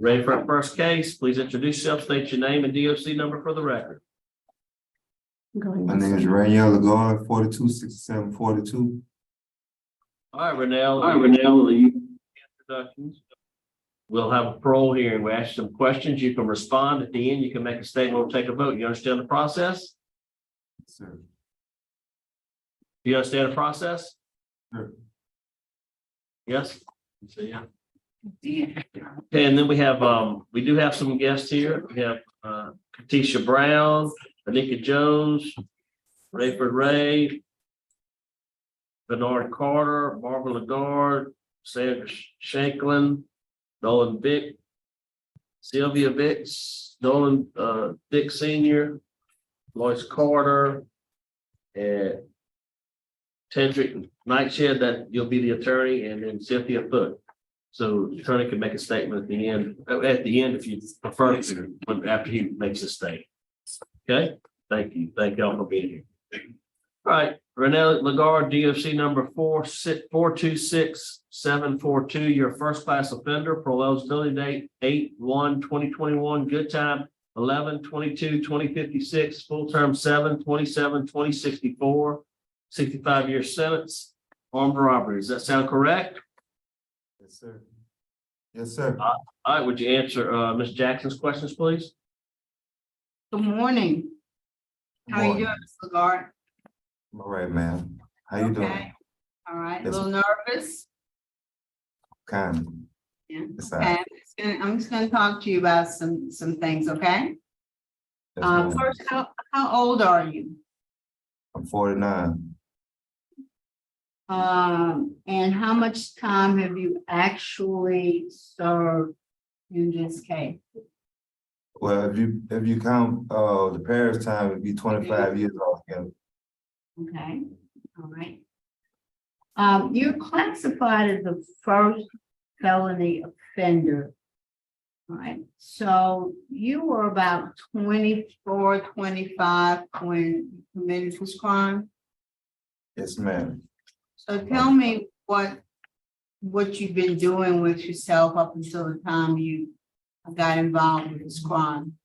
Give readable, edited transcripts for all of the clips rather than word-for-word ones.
Ready for our first case? Please introduce yourself, state your name and DOC number for the record. My name is Ranielle Lagarde, 426742. All right, Ranielle. Introductions. We'll have a parole hearing. We ask some questions. You can respond at the end. You can make a statement. We'll take a vote. You understand the process? Yes, sir. Do you understand the process? Sure. Yes? So, yeah. Okay, and then we have we do have some guests here. We have Katisha Brown, Anika Jones, Rayford Ray, Bernard Carter, Barbara Lagarde, Sandra Shanklin, Nolan Vick, Sylvia Vicks, Nolan Vick Sr., Lois Carter, and Tendrick Nightshed, that you'll be the attorney, and then Cynthia Foote. So the attorney can make a statement at the end. If you prefer to, after he makes a statement. Okay, thank you. Thank y'all for being here. All right, Ranielle Lagarde, DOC number 426742. Your first class offender, parole eligibility date 8/1/2021. Good time 11/22/2056. Full term 7/27/2064. 65-year sentence. Armed robbery. Does that sound correct? Yes, sir. Yes, sir. All right, would you answer Ms. Jackson's questions, please? Good morning. How are you doing, Ms. Lagarde? I'm all right, ma'am. How you doing? All right, a Yes, little nervous. Kind of. Yeah. Yes, Okay, I'm just gonna talk to you about some things, okay? Yes, ma'am. First, how old are you? I'm 49. And how much time have you actually served in this case? Well, if you count the parish time, it'd be 25 years altogether. Okay, all right. You're classified as a first felony offender. All right, so you were about 24, 25 when you committed this crime. Yes, ma'am. So tell me what you've been doing with yourself up until the time you got involved with this crime.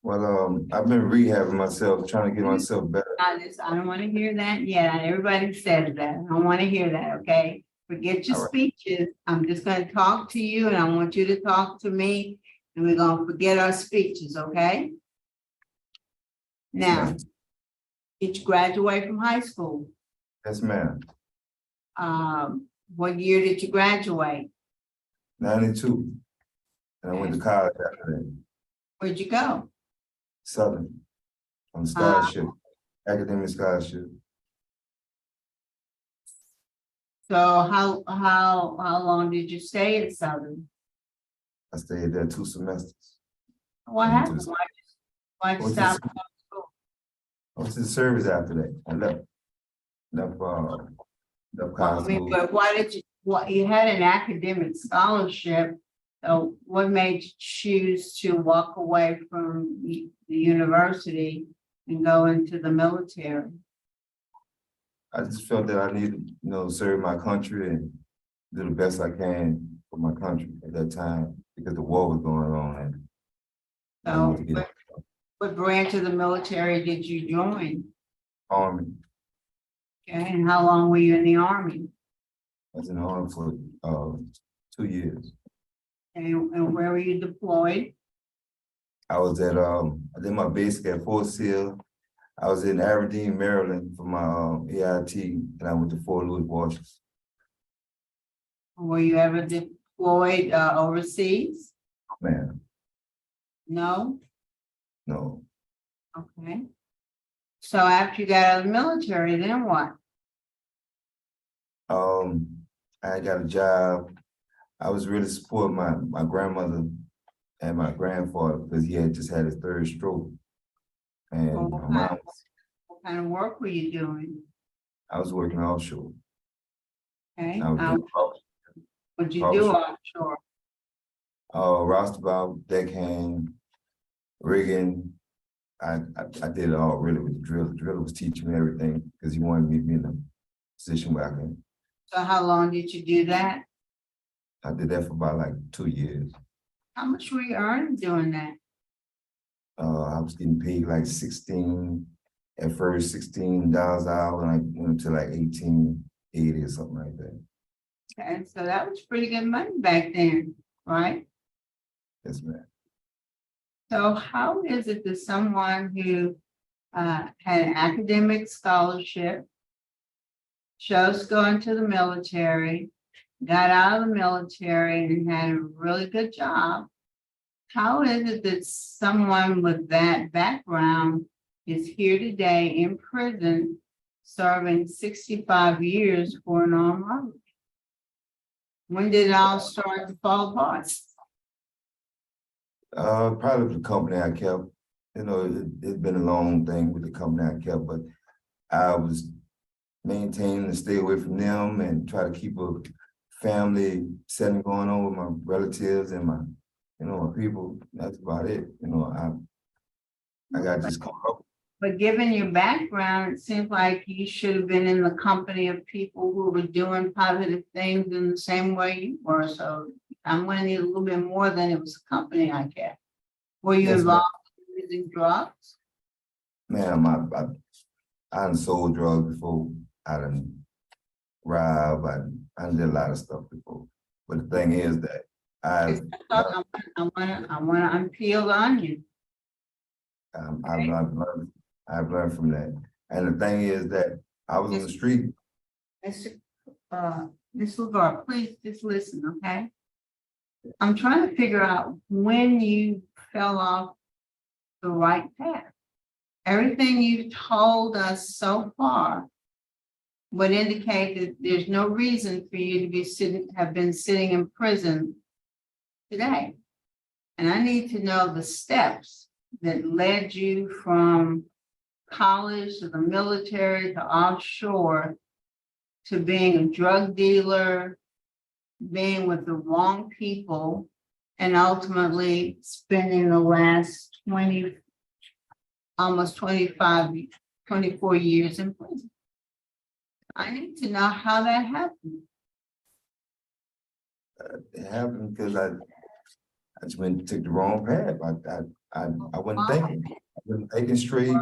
Well, I've been rehabbing myself, trying to get myself better. I don't want to hear that yet. Everybody says that. I don't want to hear that, okay? Forget your All right. speeches. I'm just going to talk to you and I want you to talk to me and we're going to forget our speeches, okay? Now, ma'am. did you graduate from high school? Yes, ma'am. What year did you graduate? 92. And I went to college after that. Where'd you go? Southern. On scholarship. Academic scholarship. So how long did you stay at Southern? I stayed there 2 semesters. What happened? Why'd you What's stop? this? I went to the service after that. I left college. But why did you had an academic scholarship, so what made you choose to walk away from the university and go into the military? I just felt that I needed, serve my country and do the best I can for my country at that time because the war was going on. And So what branch of the military did you join? Army. Okay, and how long were you in the Army? I was in the Army for 2 years. And where were you deployed? I was at I did my basic at Fort Sill. I was in Aberdeen, Maryland for my AIT, and I went to Fort Louis, Washington. Were you ever deployed overseas? Man, No? no. Okay. So after you got out of the military, then what? I got a job. I was really supporting my grandmother and my grandfather because he had just had his 3rd stroke. And my mom, What kind of work were you doing? I was working offshore. Okay. I was doing What'd you do offshore? roustabout, deckhand, rigging. I did it all really with the drill. The driller was teaching me everything because he wanted me to be in a position where I can. So how long did you do that? I did that for about like 2 years. How much were you earning doing that? I was getting paid like 16, at first $16 an hour, and I went to like 18.80 or something like that. Okay, so that was pretty good money back then, right? Yes, ma'am. So how is it that someone who had an academic scholarship, chose going to the military, got out of the military and had a really good job, how is it that someone with that background is here today in prison serving 65 years for an armed robbery? When did it all start to fall apart? Probably the company I kept. You know, it's been a long thing with the company I kept, but I was maintaining to stay away from them and try to keep a family setting going on with my relatives and my, my people. That's about it. I got just caught up. But given your background, it seems like you should have been in the company of people who were doing positive things in the same way you were. So I'm going to need a little bit more than it was a company I kept. Were you Yes, involved in using drugs? Ma'am, I done sold drugs before. I done robbed. I done did a lot of stuff before. But the thing is that I want to unpeel the onion. I've learned from that. And the thing is that I was on the street. Ms. Lagarde, please just listen, okay? I'm trying to figure out when you fell off the right path. Everything you've told us so far would indicate that there's no reason for you to have been sitting in prison today. And I need to know the steps that led you from college to the military to offshore to being a drug dealer, being with the wrong people, and ultimately spending the last 24 years in prison. I need to know how that happened. It happened because I just went and took the wrong path. I wasn't thinking. I wasn't thinking straight,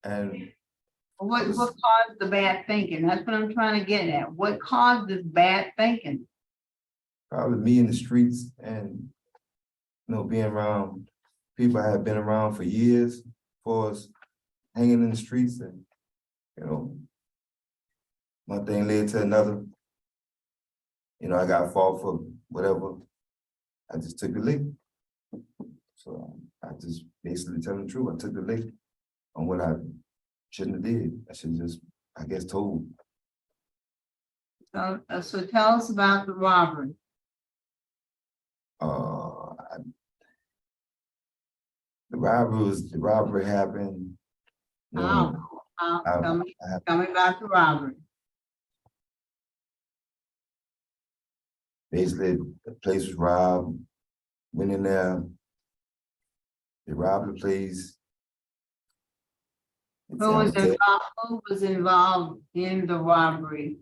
and What caused the bad thinking? That's what I'm trying to get at. What caused this bad thinking? probably me in the streets and being around people I had been around for years, for us hanging in the streets, and one thing led to another. I got fought for whatever. I just took the lick. So I just basically tell the truth. I took the lick on what I shouldn't have did. I should just, I guess, told. So tell us about the robbery. The robbery happened. Tell me about the robbery. Basically, the place was robbed. Went in there. They robbed the place. Who was involved in the robbery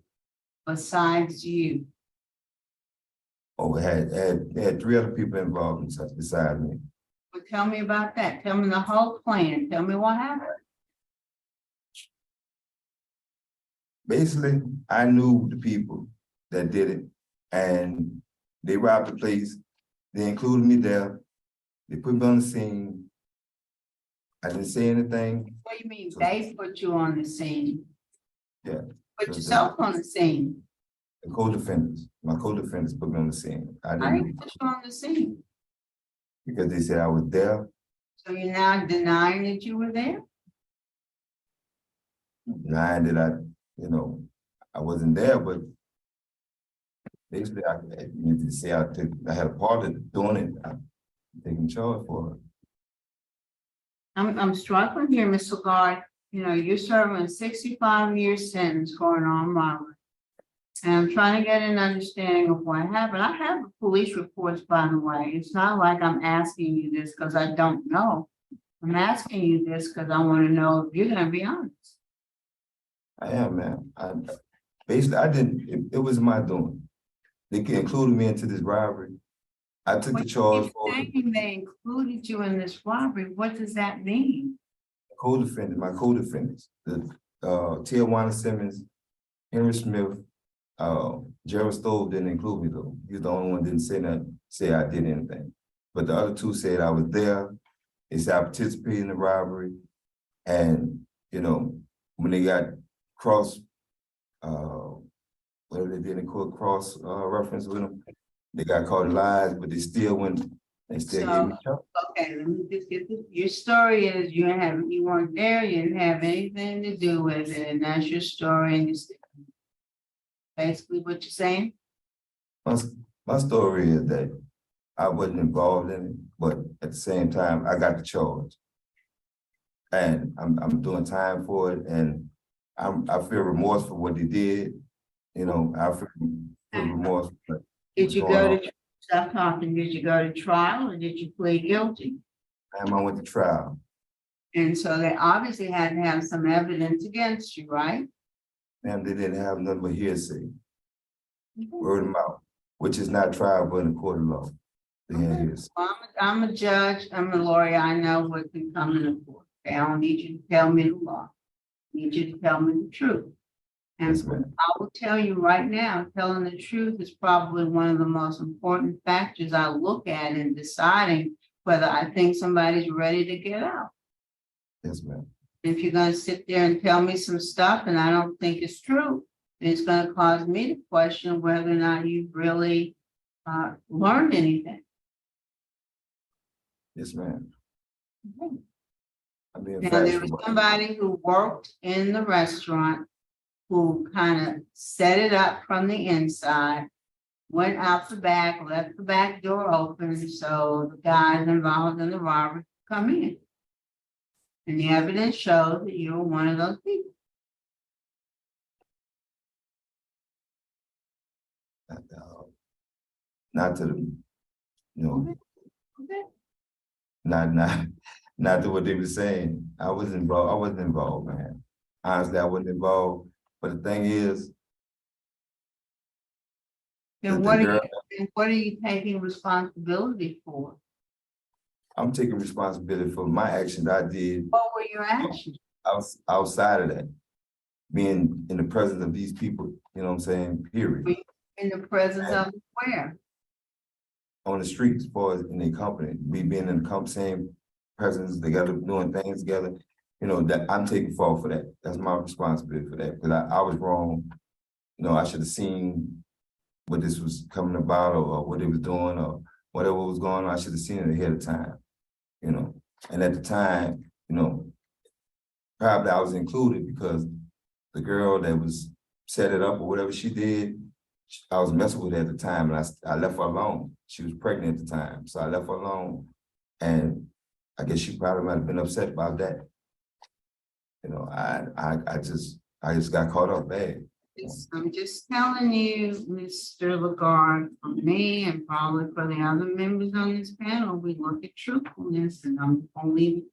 besides you? Oh, it had 3 other people involved besides me. Well, tell me about that. Tell me the whole plan. Tell me what happened. Basically, I knew the people that did it, and they robbed the place. They included me there. They put me on the scene. I didn't say anything. What do you mean they put you on the scene? Yeah. Put yourself on the scene. The my co-defendants put me on the scene. I I didn't, didn't put you on the scene. because they said I was there. So you're now denying that you were there? Denying that I wasn't there, but basically I need to say I had a part of doing it. I'm taking charge for it. I'm struggling here, Ms. Lagarde. You're serving a 65-year sentence for an armed robbery. And I'm trying to get an understanding of what happened. I have the police reports, by the way. It's not like I'm asking you this because I don't know. I'm asking you this because I want to know if you're going to be honest. I am, man. Basically, I didn't, it was my doing. They included me into this robbery. I took the When charge you for saying they included you in this robbery, what does that mean? co-defendant, my co-defendants, the Tijuana Simmons, Henry Smith, Gerald Stowe didn't include me though. He's the only one that didn't say nothing, say I did anything. But the other two said I was there. They said I participated in the robbery. And, you know, when they got cross, whatever they did in court, cross reference with them, they got caught in lies, but they still went, they still gave me trouble. Okay, let me just get this. Your story is you weren't there, you didn't have anything to do with it, and that's your story, and it's basically what you're saying. My story is that I wasn't involved in it, but at the same time, I got the charge. And I'm doing time for it, and I feel remorse for what they did. You know, I feel remorse. For Did you what's going go on. to, stop talking, did you go to trial or did you plead guilty? I went to trial. And so they obviously had to have some evidence against you, right? And they didn't have nothing but hearsay, word of mouth, which is not trialable in the court of law. They had hearsay. Well, I'm a judge, I'm a lawyer, I know what can come in the court. Okay, I don't need you to tell me the law. I need you to tell me the truth. And Yes, ma'am. I will tell you right now, telling the truth is probably one of the most important factors I look at in deciding whether I think somebody's ready to get out. Yes, ma'am. If you're gonna sit there and tell me some stuff and I don't think it's true, then it's gonna cause me to question whether or not you've really learned anything. Yes, ma'am. I'm being Now, there factual. was about it. somebody who worked in the restaurant who kind of set it up from the inside, went out the back, left the back door open, so the guys involved in the robbery could come in. And the evidence shows that you were one of those people. Not to the, you know, Okay. not to what they were saying. I wasn't involved, man. Honestly, I wasn't involved. But the thing is, Then the what are you taking responsibility for? I'm taking responsibility for my actions I did What were your actions? outside of that. Being in the presence of these people, you know what I'm saying, period. In the presence of where? On the streets, as far as in their company, we being in the same presence together, doing things together, you know, that I'm taking fault for that. That's my responsibility for that, because I was wrong. You know, I should have seen what this was coming about or what they was doing or whatever was going on. I should have seen it ahead of time, you know. And at the time, you know, probably I was included because the girl that was set it up or whatever she did, I was messing with her at the time, and I left her alone. She was pregnant at the time, so I left her alone. And I guess she probably might have been upset about that. You know, I just got caught up bad. I'm just telling you, Mr. Lagarde, for me and probably for the other members on this panel, we look at truthfulness, and I'm gonna leave it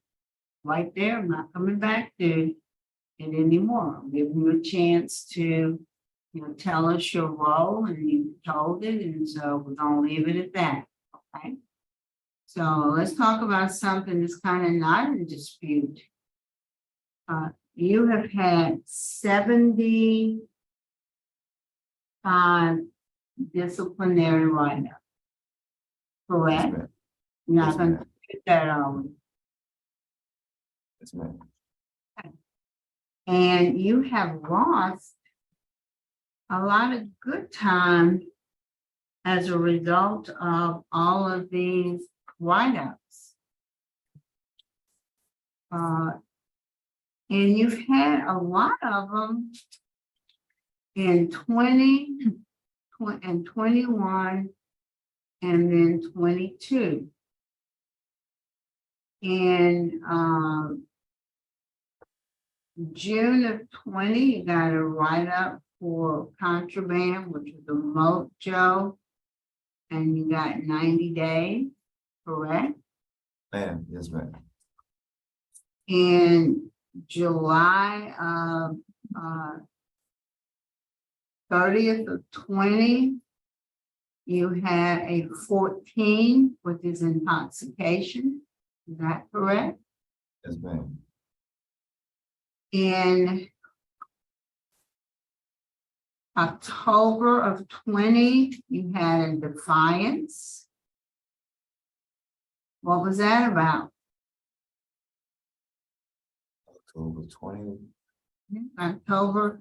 right there. I'm not coming back to it anymore. I'm giving you a chance to, you know, tell us your role, and you told it, and so we're gonna leave it at that, okay? So let's talk about something that's kind of not in dispute. You have had 75 disciplinary write-ups, correct? Yes, ma'am. You're not Yes, gonna ma'am. do that, are we? Yes, ma'am. And you have lost a lot of good time as a result of all of these write-ups. And you've had a lot of them in 20 and 21 and then 22. In June of 20, you got a write-up for contraband, which is a mojo, and you got 90 days, correct? Ma'am, yes, ma'am. In July of 30th of 20, you had a 14, which is intoxication. Is that correct? Yes, ma'am. In October of 20, you had a defiance. What was that about? October 20th. October,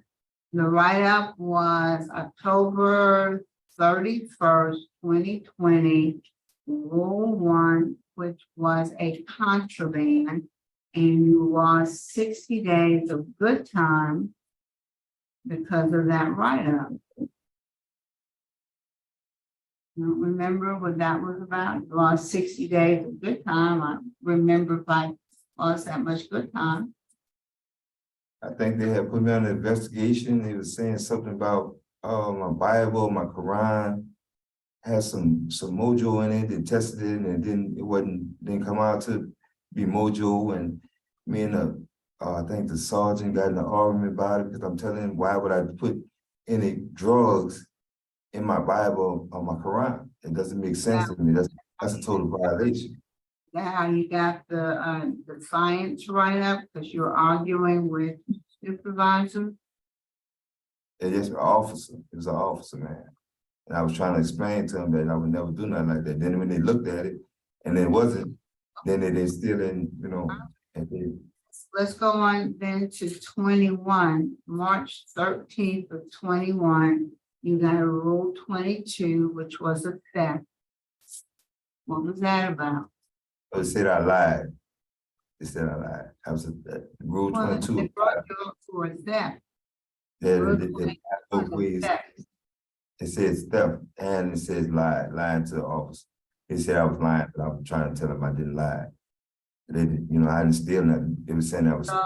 the write-up was October 31st, 2020, Rule 1, which was a contraband, and you lost 60 days of good time because of that write-up. You don't remember what that was about? You lost 60 days of good time. I remember if I lost that much good time. I think they had put me on an investigation. They was saying something about my Bible, my Quran had some mojo in it. They tested it and didn't come out to be mojo. And me and I think the sergeant got in an argument about it because I'm telling him, why would I put any drugs in my Bible or my Quran? It doesn't make sense to me. That's a total violation. That how you got the defiance write-up because you're arguing with supervisor? It just an officer. It was an officer, man. And I was trying to explain to him that I would never do nothing like that. Then when they looked at it and it wasn't, then they still didn't, and they, Let's go on then to 21, March 13th of 21. You got a Rule 22, which was a theft. What was that about? they said I lied. They said I lied. I was Rule Well, 22. they brought you up for a theft. It both ways. It says theft and it says lying to the officer. They said I was lying, but I was trying to tell them I didn't lie. They, I didn't steal nothing. They were saying I was. So,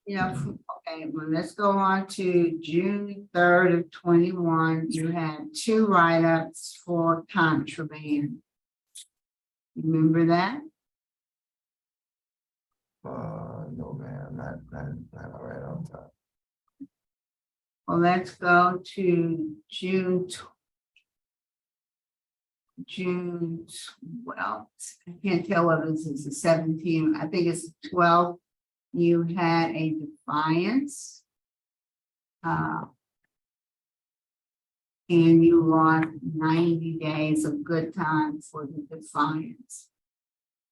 okay, well, let's go on to June 3rd of 21. You had 2 write-ups for contraband. Remember that? No, man, not all right on top. Well, let's go to well, I can't tell whether this is the 17, I think it's 12. You had a defiance. And you lost 90 days of good time for the defiance.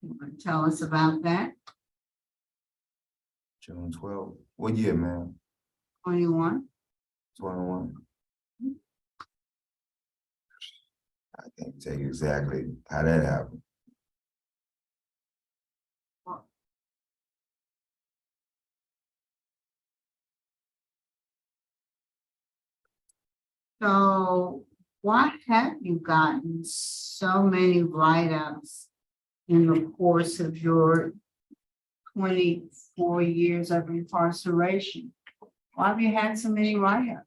You want to tell us about that? June 12th. What year, man? 21. 21. I can't tell you exactly how that happened. So why have you gotten so many write-ups in the course of your 24 years of incarceration? Why have you had so many write-ups?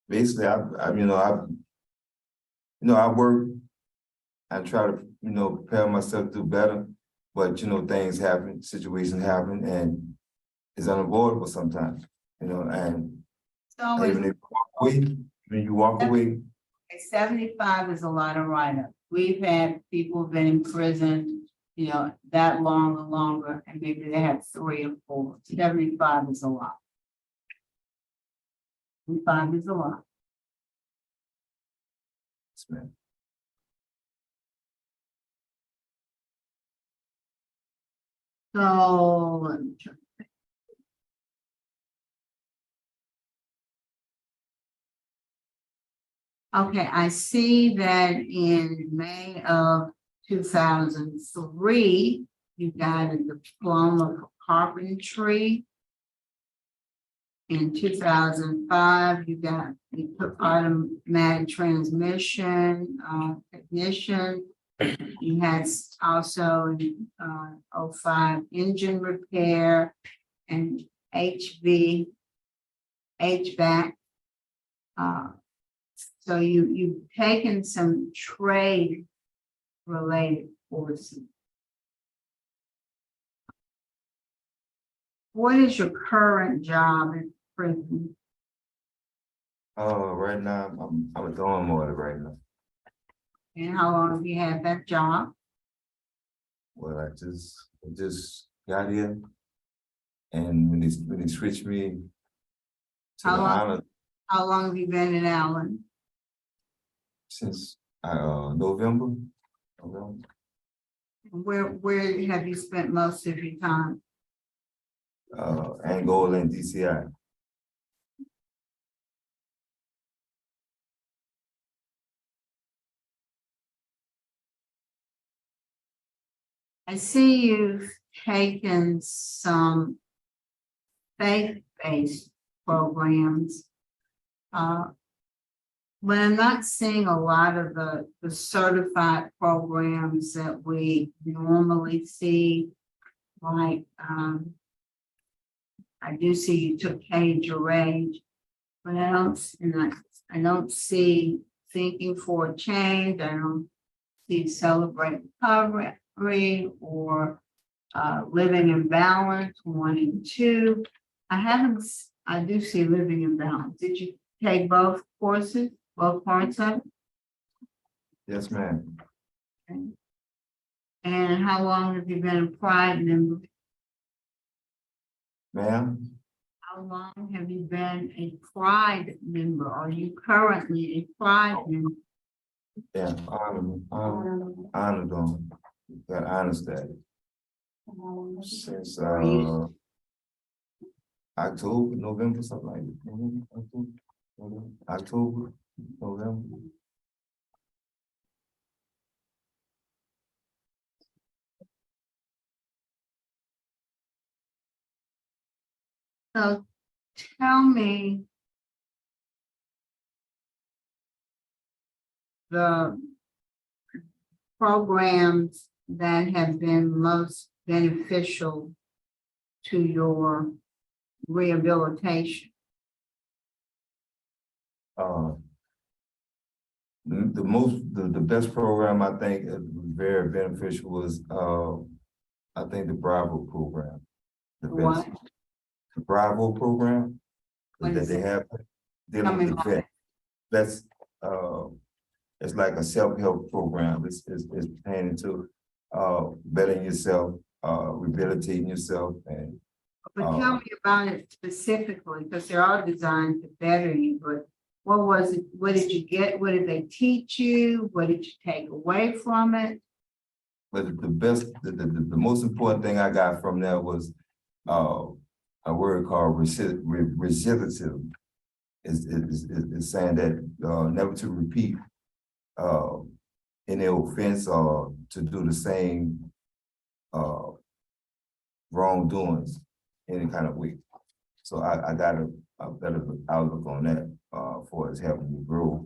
Basically, I work, I try to, prepare myself to do better, but things happen, situations happen, and it's unavoidable sometimes, and So even if you walk away, 75 is a lot of write-ups. We've had people who've been in prison, that long or longer, and maybe they have 3 or 4. 75 is a lot. 75 is a lot. man. So let me try. Okay, I see that in May of 2003, you got a diploma for carpentry. In 2005, you took automatic transmission technician. You had also in 05 engine repair and HVAC. So you've taken some trade related courses. What is your current job in prison? Right now, I'm a dorm order right now. And how long have you had that job? Well, I just got here. And when they switched me to How the long? honor How long have you been in Allen? since, November. Where have you spent most of your time? Angola and DCI. I see you've taken some faith-based programs. But I'm not seeing a lot of the certified programs that we normally see. Like, I do see you took Cage Your Rage, but I don't see Thinking for a Change. I don't see Celebrate Recovery or Living in Balance 1 and 2. I do see Living in Balance. Did you take both courses, both parts of it? Yes, ma'am. Okay. And how long have you been a Pride member? Ma'am, How long have you been a Pride member? Are you currently a Pride member? yeah, honor them. Got honor status since Are you- October, November, something like that. October, November. So tell me the programs that have been most beneficial to your rehabilitation. The best program I think was very beneficial was, I think the Bravo program. The best. What? The Bravo program What that is they it? have. Tell Dealing me with about vet. it. That's, it's like a self-help program. It's pertaining to, bettering yourself, rehabilitating yourself and, But tell me about it specifically, because they're all designed to better you, but what was it? What did you get? What did they teach you? What did you take away from it? but the best, the most important thing I got from that was, a word called recidivism. Is saying that, never to repeat, any offense or to do the same, wrongdoings any kind of way. So I got a better outlook on that, for it's helping me grow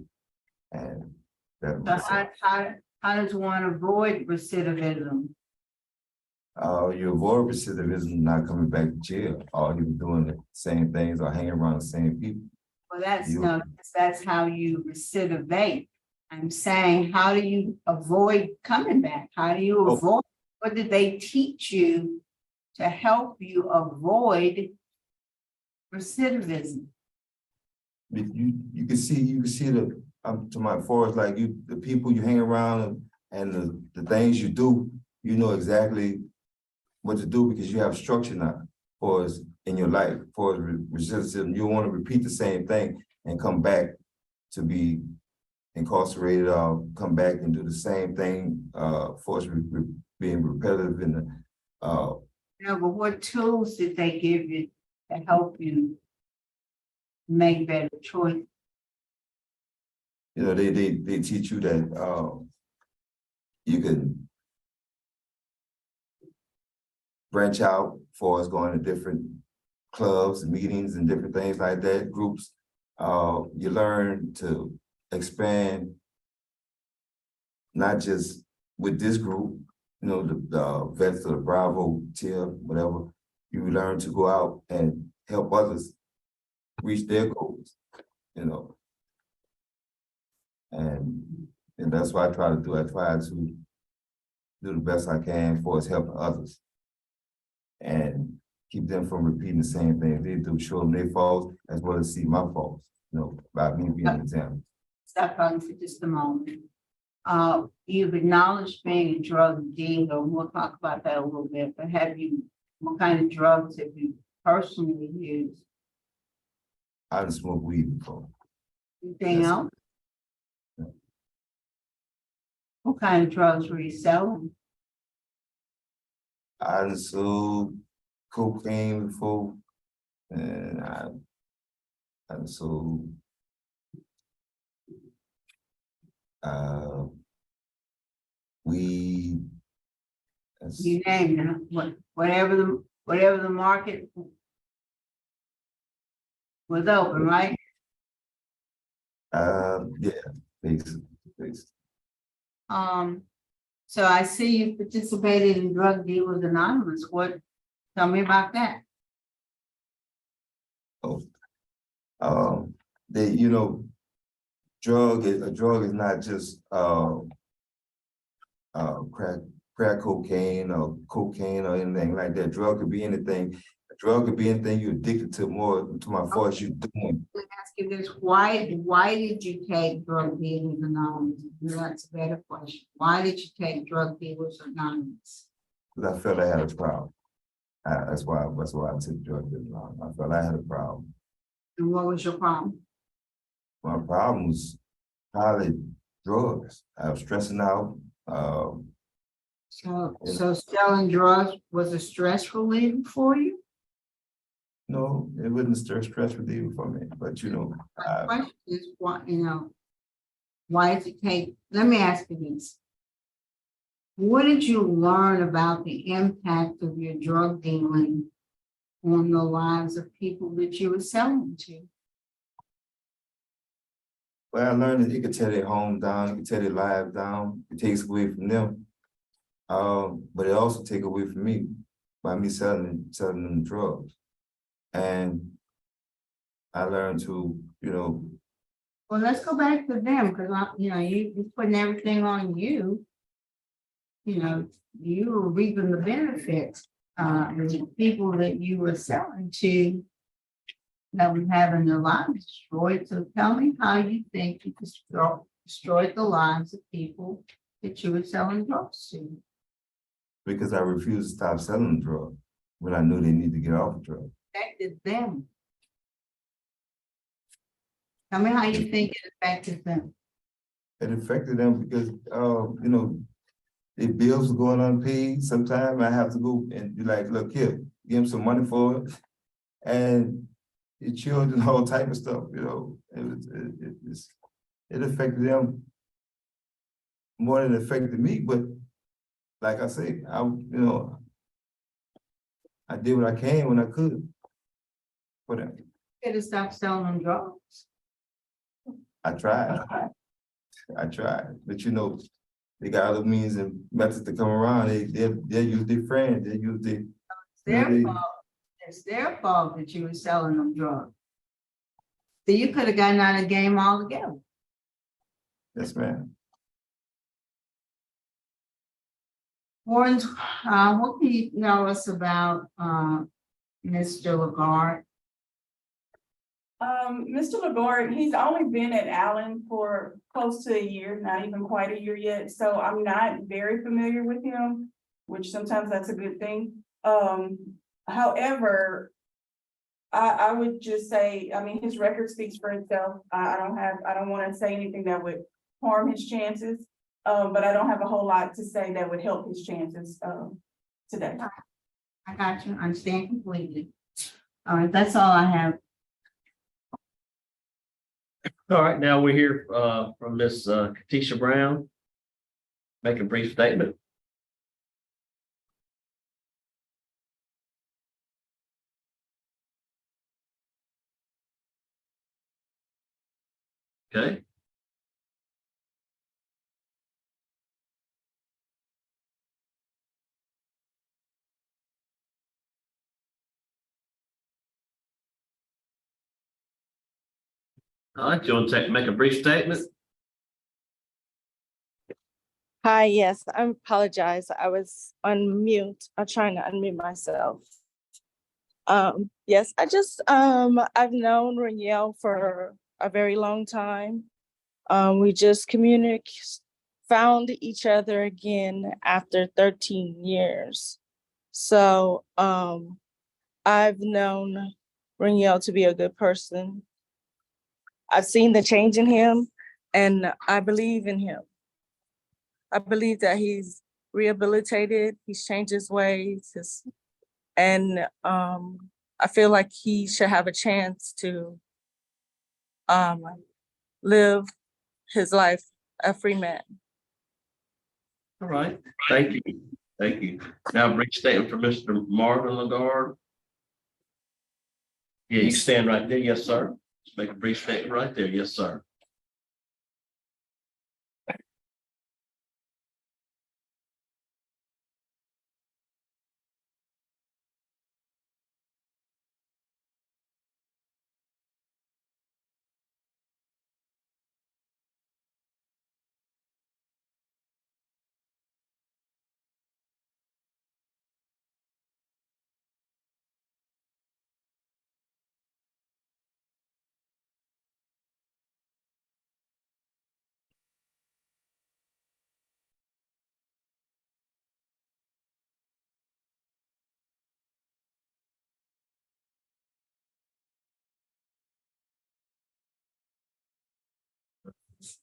and better So myself. how does one avoid recidivism? You avoid recidivism, not coming back to jail, or you doing the same things or hanging around the same people. Well, that's You- no, that's how you recidivate. I'm saying, how do you avoid coming back? How do you Oh. avoid? What did they teach you to help you avoid recidivism? You can see the, to my forest, like the people you hang around and the things you do, you know exactly what to do because you have structure now for us in your life, for recidivism. You want to repeat the same thing and come back to be incarcerated or come back and do the same thing, for us being repetitive in the, No, but what tools did they give you to help you make better choices? you know, they teach you that, you can branch out for us going to different clubs, meetings and different things like that, groups. You learn to expand, not just with this group, you know, the vets of the Bravo tier, whatever. You learn to go out and help others reach their goals, you know. And that's what I try to do. I try to do the best I can for us helping others. And keep them from repeating the same thing they do, show them their faults as well as see my faults. about me being exempt. Stop talking for just a moment. You've acknowledged being a drug dealer, and we'll talk about that a little bit, but what kind of drugs have you personally used? I done smoked weed before. Anything Yes. else? Yeah. What kind of drugs were you selling? I done sold cocaine before, and I done sold weed. You name it, whatever the market was open, right? Yeah, basically. So I see you participated in Drug Dealers Anonymous. Tell me about that. A drug is not just crack cocaine or cocaine or anything like that. Drug could be anything. A drug could be anything you're addicted to more to my force you're doing. Let me ask you this, why did you take Drug Dealers Anonymous? That's a better question. Why did you take Drug Dealers Anonymous? Because I felt I had a problem. That's why I took drug dealing. I felt I had a problem. And what was your problem? My problem was probably drugs. I was stressing out. So selling drugs was a stress reliever for you? No, it wasn't stress reliever for me, but My question is, why did you take, let me ask you this. What did you learn about the impact of your drug dealing on the lives of people that you were selling to? well, I learned that it could tear their home down, it could tear their lives down, it takes away from them. But it also take away from me by me selling them drugs. And I learned to, Well, let's go back to them, because you're putting everything on you. You were reaping the benefits. The people that you were selling to that was having their lives destroyed. So tell me how you think you destroyed the lives of people that you were selling drugs to. because I refused to stop selling drugs when I knew they need to get off the drugs. Affected them. Tell me how you think it affected them. It affected them because, their bills were going unpaid. Sometimes I have to go and be like, look here, give them some money for it. And the children, all type of stuff, it affected them more than it affected me. But like I say, I did what I can when I could for them. You could have stopped selling them drugs. I tried, but they got other means and methods to come around. They use their friends, they use their. It's their fault. It's their fault that you were selling them drugs. So you could have gotten out of the game altogether. Yes, ma'am. Warren, what can you tell us about Mr. Lagarde? Mr. Lagarde, he's only been at Allen for close to a year, not even quite a year yet, so I'm not very familiar with him, which sometimes that's a good thing. However, I would just say, his record speaks for itself. I don't want to say anything that would harm his chances, but I don't have a whole lot to say that would help his chances today. I got you. I understand completely. All right, that's all I have. All right, now we hear from Miss Katisha Brown. Make a brief statement. Okay. All right, you want to make a brief statement? Hi, yes, I apologize. I was on mute. I'm trying to unmute myself. Yes, I've known Ranielle for a very long time. We just found each other again after 13 years. So I've known Ranielle to be a good person. I've seen the change in him, and I believe in him. I believe that he's rehabilitated, he's changed his ways, and I feel like he should have a chance to live his life a free man. All right, thank you, thank you. Now, brief statement from Mr. Marvin Lagarde. Yeah, you stand right there, yes, sir. Just make a brief statement right there, yes, sir.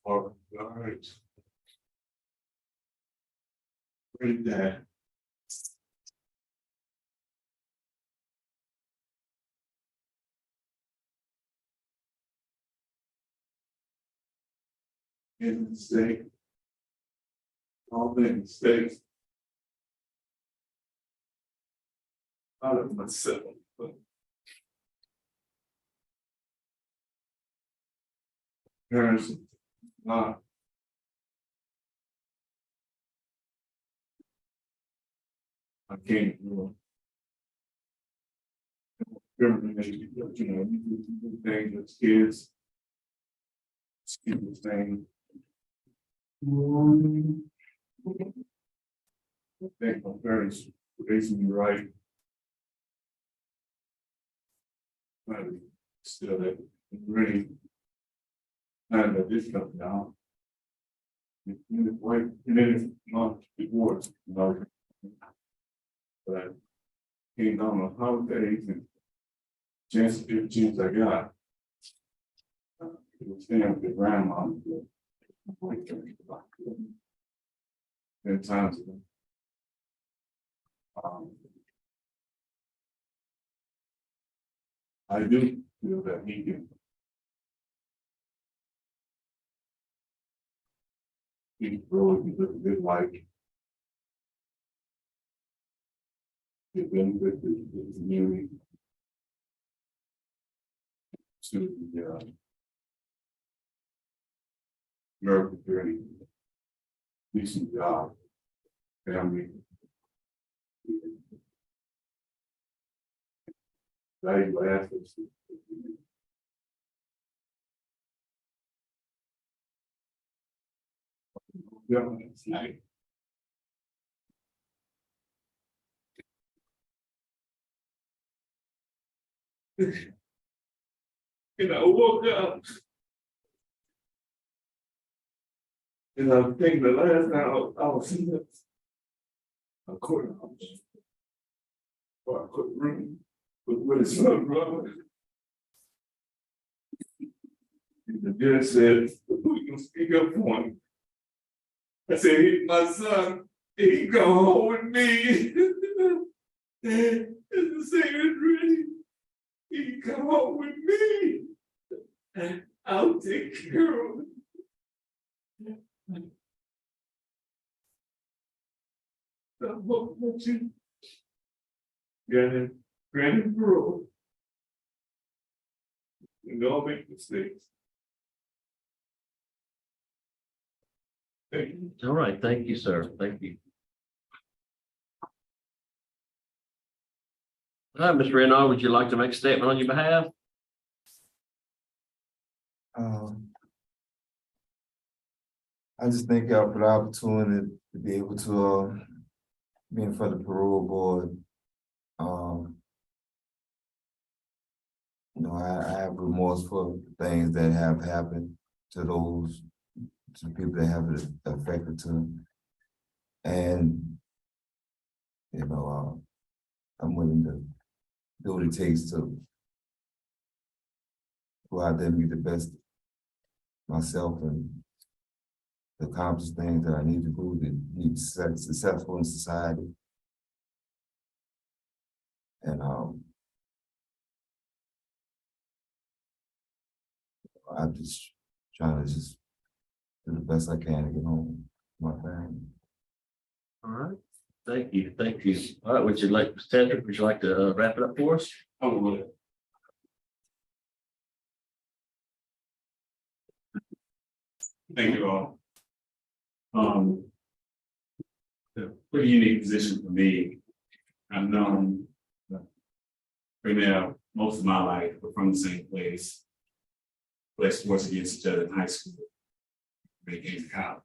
All right. Read that. In the state. All in the states. Out of myself. Parents, not. I can't, discriminate, you do things as kids. Stupid thing. Thank my parents for raising me right. But still, that really. Not that this comes down. And it's white, and it is not divorced, you know. But came down on holidays and chance I got. It was staying with the grandma. And times ago. I do feel that he can. He can grow and live a good life. He's been with the community. To the American journey. Decent job. Family. Value assets. Yeah, it's nice. And I woke up. And I think the last time I was in a courthouse. Or a courtroom with his son, brother. And the judge said, "We can speak up for him." I said, "My son, he come home with me." And the same ready. He come home with me. I'll take care of him. I hope that you granted parole. And don't make mistakes. Thank you. All right, thank you, sir, thank you. All right, Mr. Reno, would you like to make a statement on your behalf? I just thank y'all for the opportunity to be able to be in front of the parole board. I have remorse for things that have happened to to people that have it affected to. And, I'm willing to do what it takes to go out there and be the best myself and accomplish things that I need to do to be successful in society. And I'm just trying to just do the best I can to get home to my family. All right, thank you, thank you. All right, would you like, Mr. Tedrick, would you like to wrap it up for us? I would. Thank you all. The pretty unique position for me. I've known Ranielle most of my life. We're from the same place. Played sports against each other in high school. They came to college.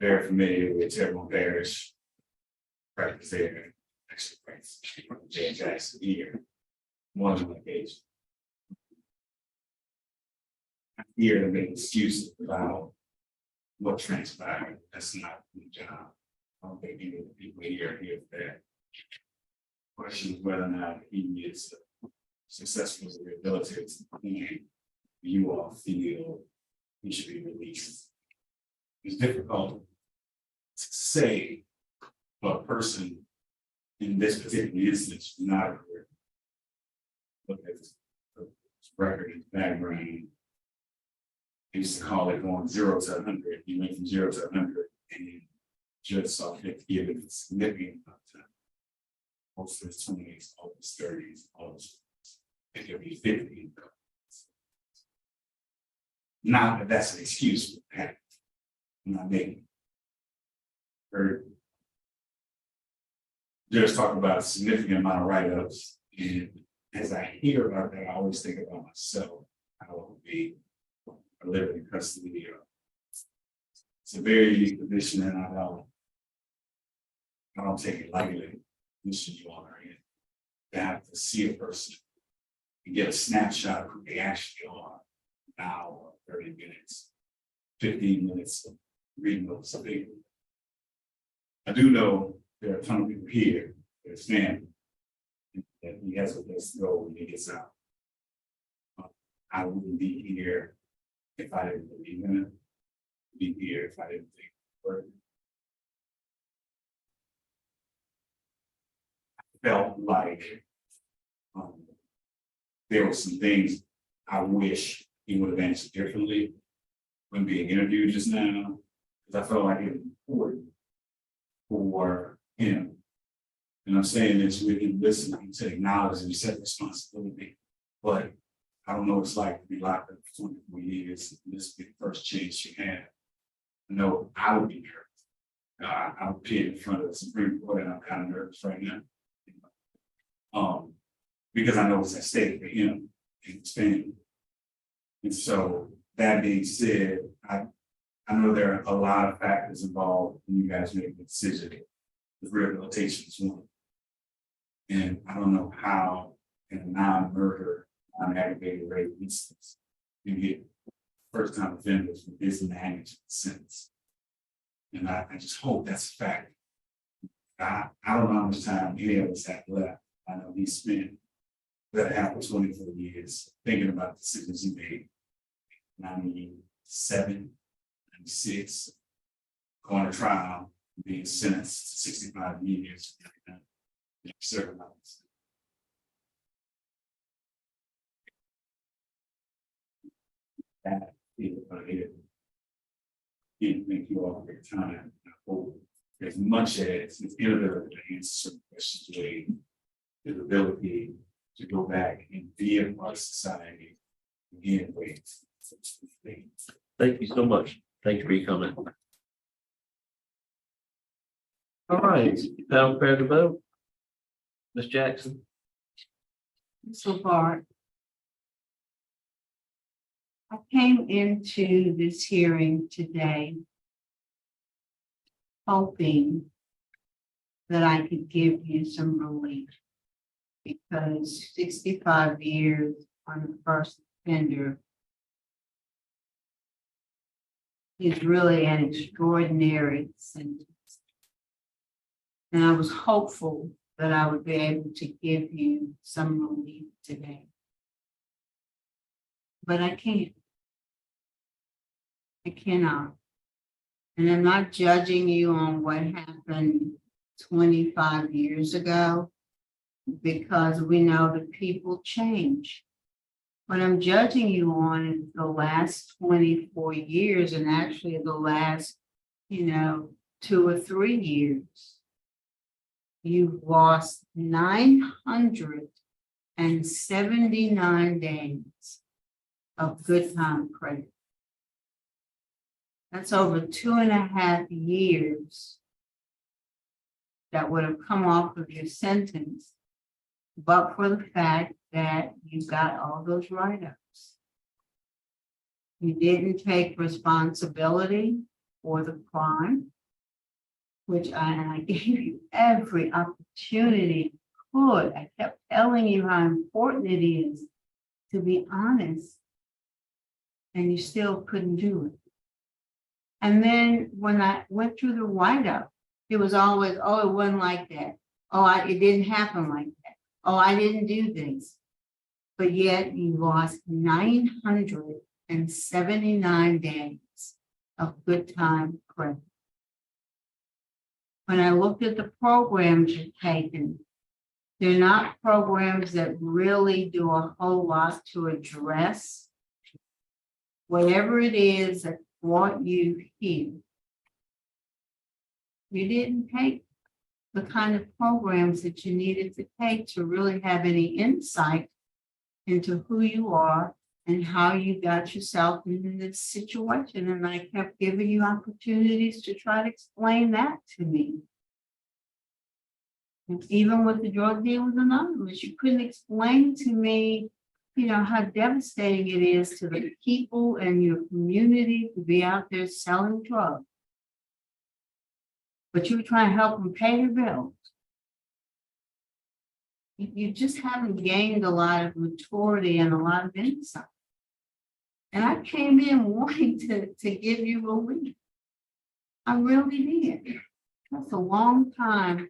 Very familiar with Terrebonne Parish. Practice there. Actually, practice from J. Jackson here. One of my occasions. I'm here to make excuses about what transpired. That's not the job. I don't think any of the people here are here for that. Question is whether or not he is successful as a rehabilitator, and you all feel he should be released. It's difficult to say for a person in this particular instance, not a career. Look at his record, his background. He used to call it going 0 to 100. He went from 0 to 100 and just saw fit to give it a significant amount of time. Most of his 20s, all his 30s, all his, it could be 50. Not that that's an excuse for that. I'm not making. Heard just talk about a significant amount of write-ups, and as I hear about that, I always think about myself, how it would be living in custody. It's a very unique position, and I don't take it lightly. Position you all are in. To have to see a person and get a snapshot of who they actually are. An hour, 30 minutes, 15 minutes of reading those things. I do know there are a ton of people here, there's family, that he has a place to go when he gets out. I wouldn't be here if I didn't believe in it. Be here if I didn't think it worked. I felt like there were some things I wish he would have answered differently when being interviewed just now, because I felt like it was important for him. And I'm saying this with him listening to acknowledge and accept responsibility, but I don't know what it's like to be locked up for 24 years. This will be the first chance you have. I know I would be nervous. I would appear in front of the Supreme Court, and I'm kind of nervous right now. Because I know it's at stake for him and his family. And so that being said, I know there are a lot of factors involved when you guys make the decision. The rehabilitation is one. And I don't know how in a non-murder, non-aggravated rape instance, you get first-time offenders with this magnitude sentence. And I just hope that's a fact. I don't know how much time any of us have left. I know he spent that half of 24 years thinking about the decisions he made. 97, 96, going to trial, being sentenced to 65 years. That is what it is. Thank you all for your time. I hope as much as it's inability to answer certain questions today, the ability to go back and be a part of society again. Thank you so much. Thank you for your comment. All right, now prepare to vote. Ms. Jackson. So far, I came into this hearing today hoping that I could give you some relief. because 65 years on the first offender is really an extraordinary sentence. And I was hopeful that I would be able to give you some relief today. But I can't. I cannot. And I'm not judging you on what happened 25 years ago, because we know that people change. What I'm judging you on is the last 24 years, and actually the last, 2 or 3 years. You've lost 979 days of good time credit. That's over 2.5 years that would have come off of your sentence, but for the fact that you got all those write-ups. You didn't take responsibility for the crime, which I gave you every opportunity could. I kept telling you how important it is to be honest, and you still couldn't do it. And then when I went through the write-up, it was always, oh, it wasn't like that. Oh, it didn't happen like that. Oh, I didn't do this. But yet you lost 979 days of good time credit. When I looked at the programs you've taken, they're not programs that really do a whole lot to address whatever it is that brought you here. You didn't take the kind of programs that you needed to take to really have any insight into who you are and how you got yourself into this situation. And I kept giving you opportunities to try to explain that to me. And even with the Drug Dealers Anonymous, you couldn't explain to me, how devastating it is to the people and your community to be out there selling drugs. But you were trying to help them pay their bills. You just haven't gained a lot of maturity and a lot of insight. And I came in wanting to give you relief. I really did. That's a long time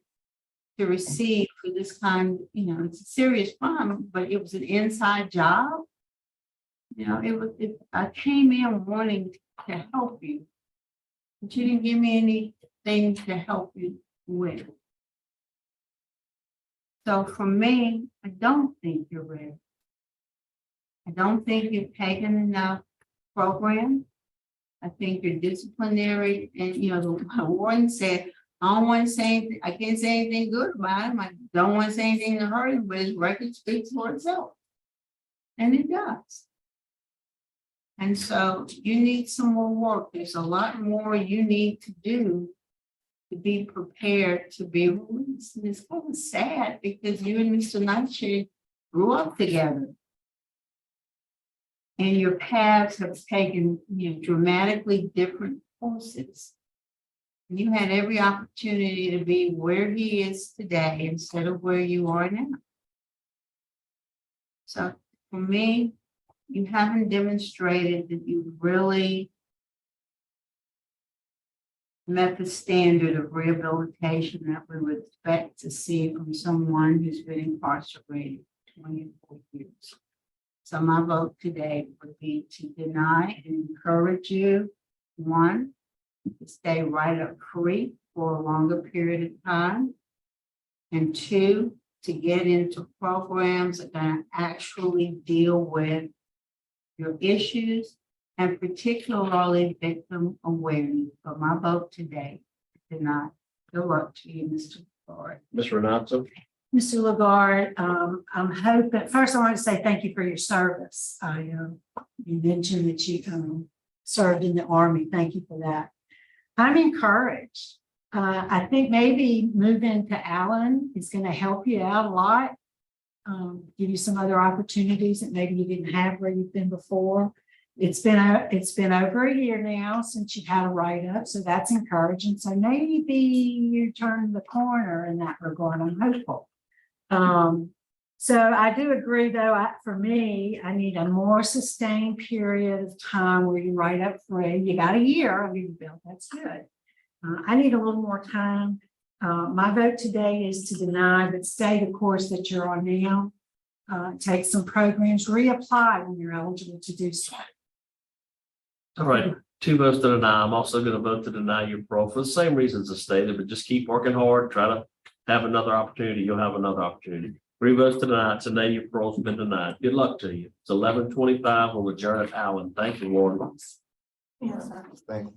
to receive for this kind, it's a serious crime, but it was an inside job. I came in wanting to help you, but you didn't give me anything to help you with. So for me, I don't think you're ready. I don't think you've taken enough program. I think you're disciplinary, and the warden said, I don't want to say anything, I can't say anything good about him. I don't want to say anything to hurt him, but his record speaks for itself. And it does. And so you need some more work. There's a lot more you need to do to be prepared to be released. And it's kind of sad because you and Mr. Nightshade grew up together. And your paths have taken dramatically different courses. You had every opportunity to be where he is today instead of where you are now. So for me, you haven't demonstrated that you really met the standard of rehabilitation that we would expect to see from someone who's been incarcerated for 24 years. So my vote today would be to deny and encourage you, one, to stay right up free for a longer period of time, and two, to get into programs that can actually deal with your issues and particularly victim awareness. But my vote today is deny. Good luck to you, Mr. Lagarde. Ms. Renato. Mr. Lagarde, I'm hoping, first I want to say thank you for your service. You mentioned that you served in the Army. Thank you for that. I'm encouraged. I think maybe moving to Allen is going to help you out a lot, give you some other opportunities that maybe you didn't have where you've been before. It's been over a year now since you've had a write-up, so that's encouraging. So maybe you're turning the corner in that regard. I'm hopeful. So I do agree, though, for me, I need a more sustained period of time where you write up free. You got a year under your belt, that's good. I need a little more time. My vote today is to deny, but stay the course that you're on now. Take some programs, reapply when you're eligible to do so. All right, 2 votes to deny. I'm also gonna vote to deny your parole for the same reasons as stated, but just keep working hard, try to have another opportunity. You'll have another opportunity. 3 votes to deny. Today your parole's been denied. Good luck to you. It's 11:25. We'll adjourn at Allen. Thank you, Warren. Yes, sir. Thank you.